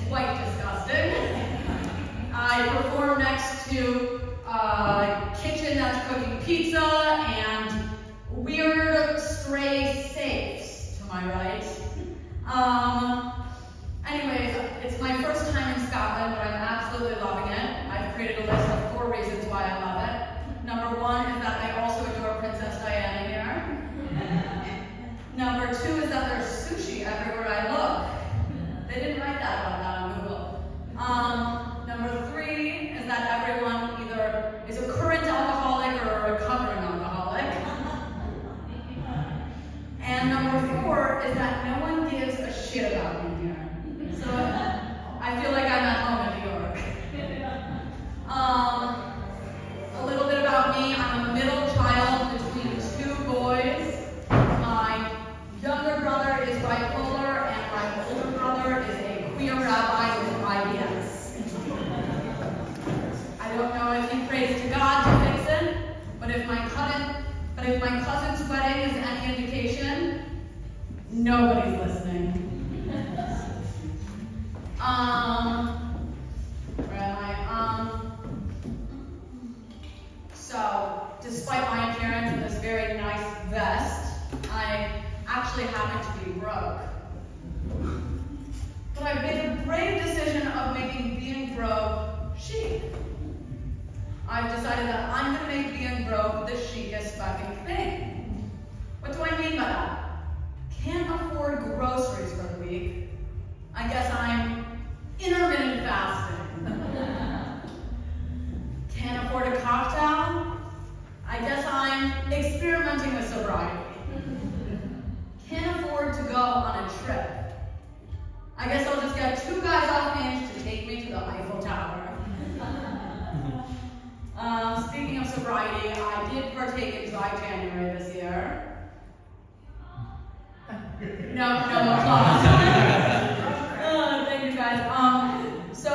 quite disgusting. I perform next to a kitchen that's cooking pizza and weird stray safes to my right. Anyways, it's my first time in Scotland, but I'm absolutely loving it. I've created a list of 4 reasons why I love it. Number 1 is that I also adore Princess Diana here. Number 2 is that there's sushi everywhere I look. They didn't write that about that on Google. Number 3 is that everyone either is a current alcoholic or a recovering alcoholic. And number 4 is that no one gives a shit about me here. So I feel like I'm at home in New York. A little bit about me. I'm a middle child between 2 boys. My younger brother is bipolar and my older brother is a queer rabbi with IBS. I don't know if he prays to God to fix it, but if my cousin's wedding is any indication, nobody's listening. Where am I? So, despite my appearance in this very nice vest, I actually happen to be broke. But I've made the brave decision of making being broke chic. I've decided that I'm going to make being broke the chicest fucking thing. What do I mean by that? Can't afford groceries for the week. I guess I'm intermittent fasting. Can't afford a cocktail. I guess I'm experimenting with sobriety. Can't afford to go on a trip. I guess I'll just get 2 guys off Hinge to take me to the Eiffel Tower. Speaking of sobriety, I did partake in dry January this year. No applause. Thank you guys. So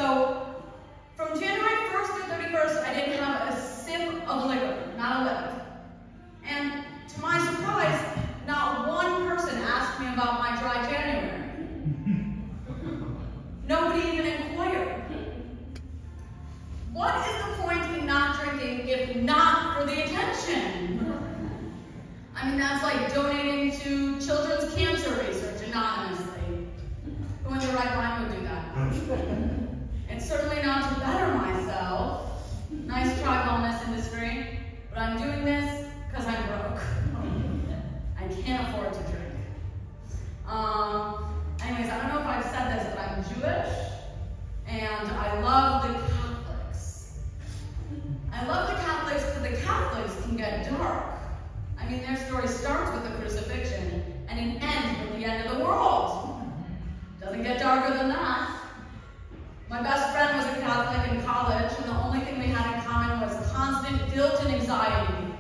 from January 1st to 31st, I didn't have a sip of liquor, not a lick. And to my surprise, not one person asked me about my dry January. Nobody even inquired. What is the point in not drinking if not for the attention? I mean, that's like donating to Children's Cancer Research anonymously. Who in their right mind would do that? It's certainly not to better myself. Nice try, wellness industry. But I'm doing this because I'm broke. I can't afford to drink. Anyways, I don't know if I've said this, but I'm Jewish, and I love the Catholics. I love the Catholics because the Catholics can get dark. I mean, their story starts with the crucifixion, and it ends with the end of the world. Doesn't get darker than that. My best friend was a Catholic in college, and the only thing we had in common was constant guilt and anxiety.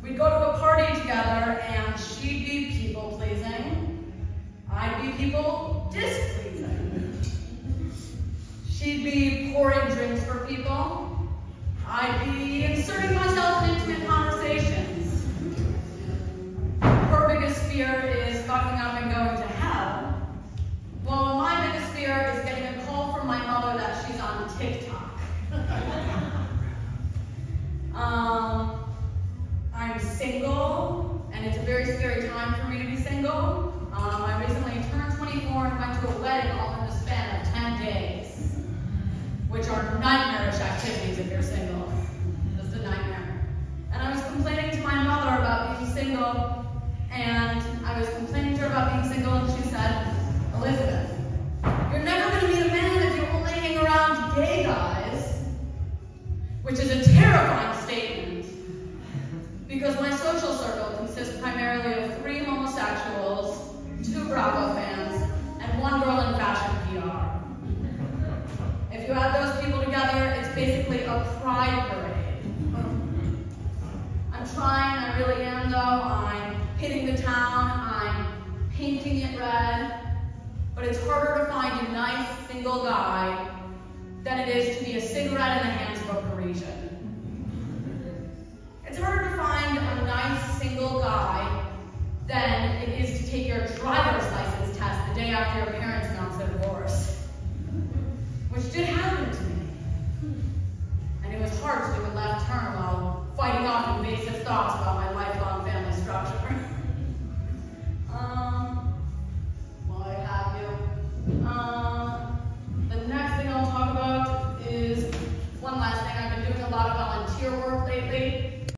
We'd go to a party together, and she'd be people-pleasing. I'd be people-displeasing. She'd be pouring drinks for people. I'd be inserting myself in intimate conversations. Her biggest fear is fucking up and going to hell. Well, my biggest fear is getting a call from my mother that she's on TikTok. I'm single, and it's a very scary time for me to be single. I recently turned 24 and went to a wedding all in the span of 10 days, which are nightmarish activities if you're single. Just a nightmare. And I was complaining to my mother about being single, and I was complaining to her about being single, and she said, Elizabeth, you're never going to meet a man if you're only hanging around gay guys, which is a terrifying statement, because my social circle consists primarily of 3 homosexuals, 2 Bravo fans, and 1 girl in fashion PR. If you add those people together, it's basically a pride parade. I'm trying, I really am though. I'm hitting the town, I'm painting it red, but it's harder to find a nice single guy than it is to be a cigarette in the hands of a Parisian. It's harder to find a nice single guy than it is to take your driver's license test the day after your parents announce their divorce. thoughts about my lifelong family structure. While I have you. The next thing I'll talk about is one last thing. I've been doing a lot of volunteer work lately.